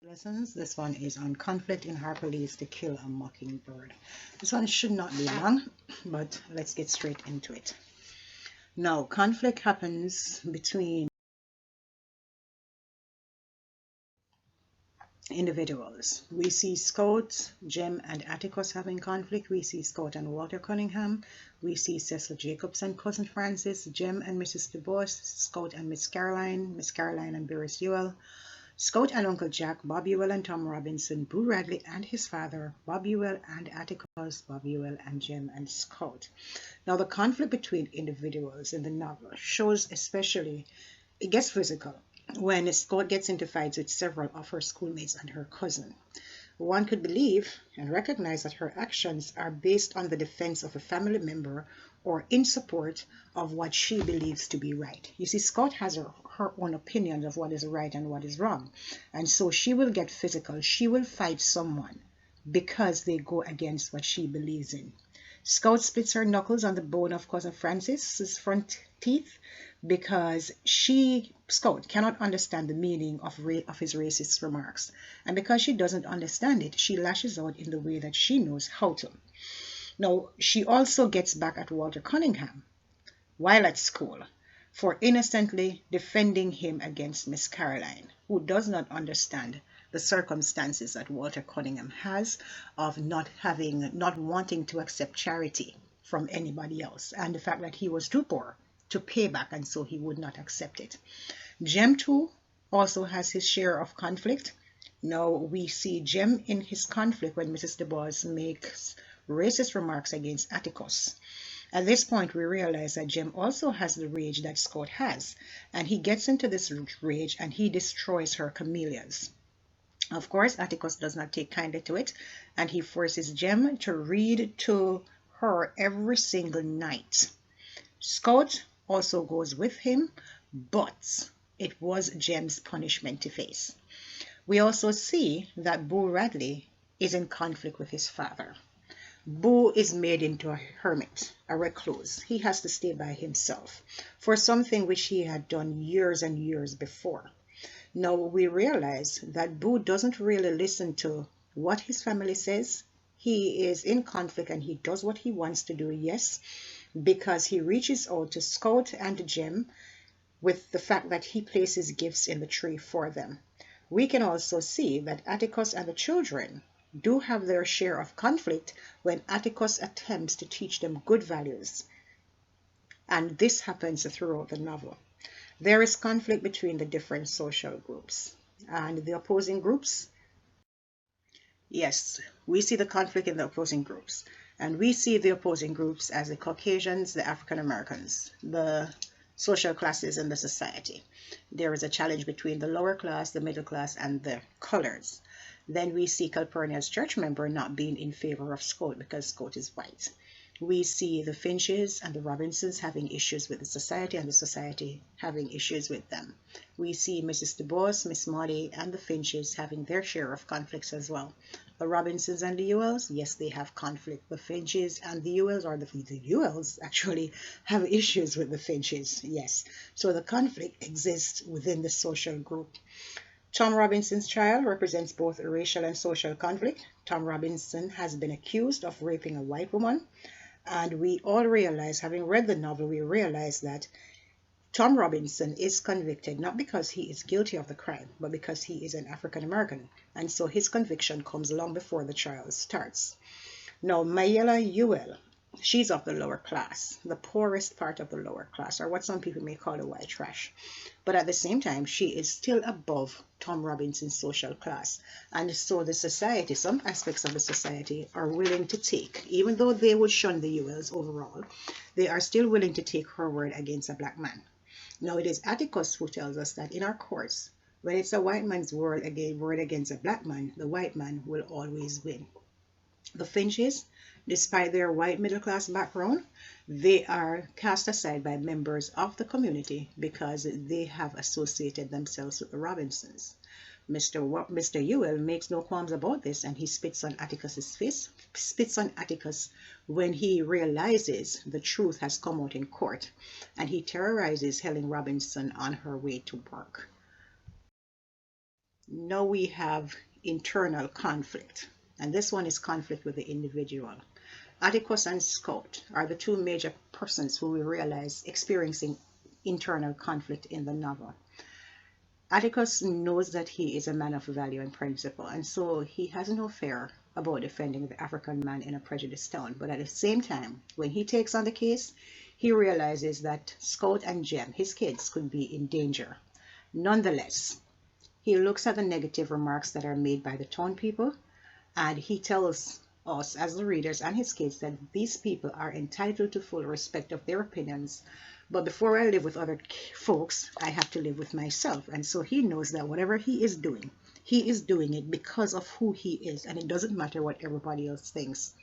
Lessons. This one is on conflict in Harper Lee's To Kill a Mockingbird. This one should not be long, but let's get straight into it. Now, conflict happens between individuals. We see Scout, Jem, and Atticus having conflict. We see Scout and Walter Cunningham. We see Cecil Jacobs and Cousin Francis, Jem and Mrs. DuBois, Scout and Miss Caroline and Beres Ewell, Scout and Uncle Jack, Bob Ewell and Tom Robinson, Boo Radley and his father, Bob Ewell and Atticus, Bob Ewell and Jem and Scout. Now, the conflict between individuals in the novel shows especially, it gets physical when Scout gets into fights with several of her schoolmates and her cousin. One could believe and recognize that her actions are based on the defense of a family member or in support of what she believes to be right. You see, Scott has her own opinions of what is right and what is wrong. And so she will get physical. She will fight someone because they go against what she believes in. Scout splits her knuckles on the bone of Cousin Francis's front teeth because Scout, cannot understand the meaning of his racist remarks. And because she doesn't understand it, she lashes out in the way that she knows how to. Now, she also gets back at Walter Cunningham while at school for innocently defending him against Miss Caroline, who does not understand the circumstances that Walter Cunningham has of not wanting to accept charity from anybody else, and the fact that he was too poor to pay back, and so he would not accept it. Jem too also has his share of conflict. Now we see Jem in his conflict when Mrs. DuBois makes racist remarks against Atticus. At this point, we realize that Jem also has the rage that Scott has, and he gets into this rage and he destroys her camellias. Of course, Atticus does not take kindly to it, and he forces Jem to read to her every single night. Scott also goes with him, but it was Jem's punishment to face. We also see that Boo Radley is in conflict with his father. Boo is made into a hermit, a recluse. He has to stay by himself for something which he had done years and years before. Now we realize that Boo doesn't really listen to what his family says. He is in conflict and he does what he wants to do, yes, because he reaches out to Scout and Jem with the fact that he places gifts in the tree for them. We can also see that Atticus and the children do have their share of conflict when Atticus attempts to teach them good values. And this happens throughout the novel. There is conflict between the different social groups and the opposing groups. Yes, we see the conflict in the opposing groups. And we see the opposing groups as the Caucasians, the African Americans, the social classes in the society. There is a challenge between the lower class, the middle class, and the colors. Then we see Calpurnia's church member not being in favor of Scott because Scott is white. We see the Finches and the Robinsons having issues with the society and the society having issues with them. We see Mrs. DuBois, Miss Molly, and the Finches having their share of conflicts as well. The Robinsons and the Ewells, yes, they have conflict. The Finches and the Ewells, or the Ewells actually have issues with the Finches, yes. So the conflict exists within the social group. Tom Robinson's trial represents both racial and social conflict. Tom Robinson has been accused of raping a white woman, and we all realize, having read the novel, we realize that Tom Robinson is convicted not because he is guilty of the crime, but because he is an African American, and so his conviction comes long before the trial starts. Now, Mayella Ewell, she's of the lower class, the poorest part of the lower class, or what some people may call the white trash. But at the same time, she is still above Tom Robinson's social class. And so the society, some aspects of the society are willing to take, even though they would shun the Ewells overall, they are still willing to take her word against a black man. Now it is Atticus who tells us that in our courts, when it's a white man's word against a black man, the white man will always win. The Finches, despite their white middle-class background, they are cast aside by members of the community because they have associated themselves with the Robinsons. Mr. Ewell makes no qualms about this, and he spits on Atticus's face, spits on Atticus when he realizes the truth has come out in court, and he terrorizes Helen Robinson on her way to work. Now we have internal conflict, and this one is conflict with the individual. Atticus and Scout are the two major persons who we realize experiencing internal conflict in the novel. Atticus knows that he is a man of value and principle, and so he has no fear about defending the African man in a prejudiced town. But at the same time, when he takes on the case, he realizes that Scout and Jem, his kids, could be in danger. Nonetheless, he looks at the negative remarks that are made by the town people, and he tells us as the readers and his kids that these people are entitled to full respect of their opinions. But before I live with other folks, I have to live with myself. And so he knows that whatever he is doing it because of who he is, and it doesn't matter what everybody else thinks.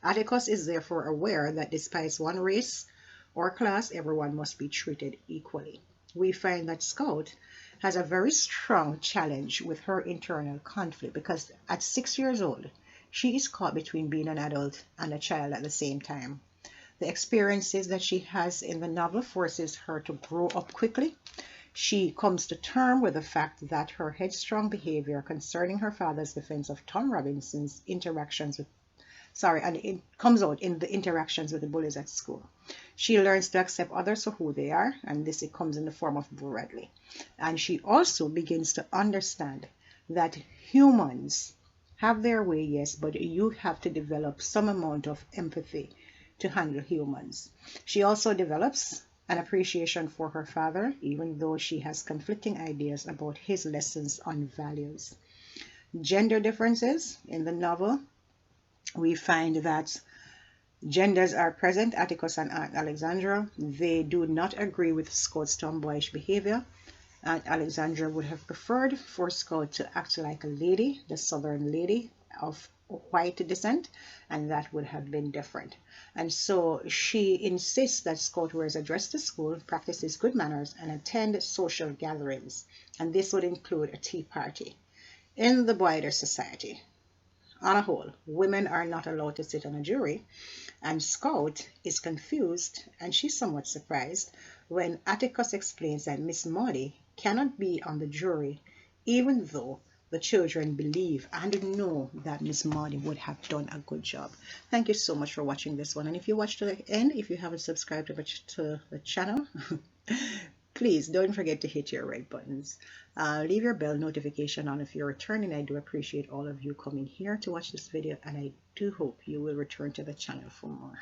Atticus is therefore aware that despite one race or class, everyone must be treated equally. We find that Scout has a very strong challenge with her internal conflict because at 6 years old, she is caught between being an adult and a child at the same time. The experiences that she has in the novel forces her to grow up quickly. She comes to terms with the fact that her headstrong behavior concerning her father's defense of Tom Robinson's interactions with and it comes out in the interactions with the bullies at school. She learns to accept others for who they are, and this it comes in the form of Bradley. And she also begins to understand that humans have their way, yes, but you have to develop some amount of empathy to handle humans. She also develops an appreciation for her father, even though she has conflicting ideas about his lessons on values. Gender differences in the novel, we find that genders are present. Atticus and Aunt Alexandra, they do not agree with Scout's tomboyish behavior. Aunt Alexandra would have preferred for Scout to act like a lady, the southern lady of white descent, and that would have been different. And so she insists that Scout wears a dress to school, practices good manners, and attend social gatherings. And this would include a tea party. In the wider society, on a whole, women are not allowed to sit on a jury, and Scout is confused and she's somewhat surprised when Atticus explains that Miss Maudie cannot be on the jury, even though the children believe and know that Miss Maudie would have done a good job. Thank you so much for watching this one, and if you watched to the end, if you haven't subscribed to the channel, please don't forget to hit your red buttons. Leave your bell notification on if you're returning. I do appreciate all of you coming here to watch this video, and I do hope you will return to the channel for more.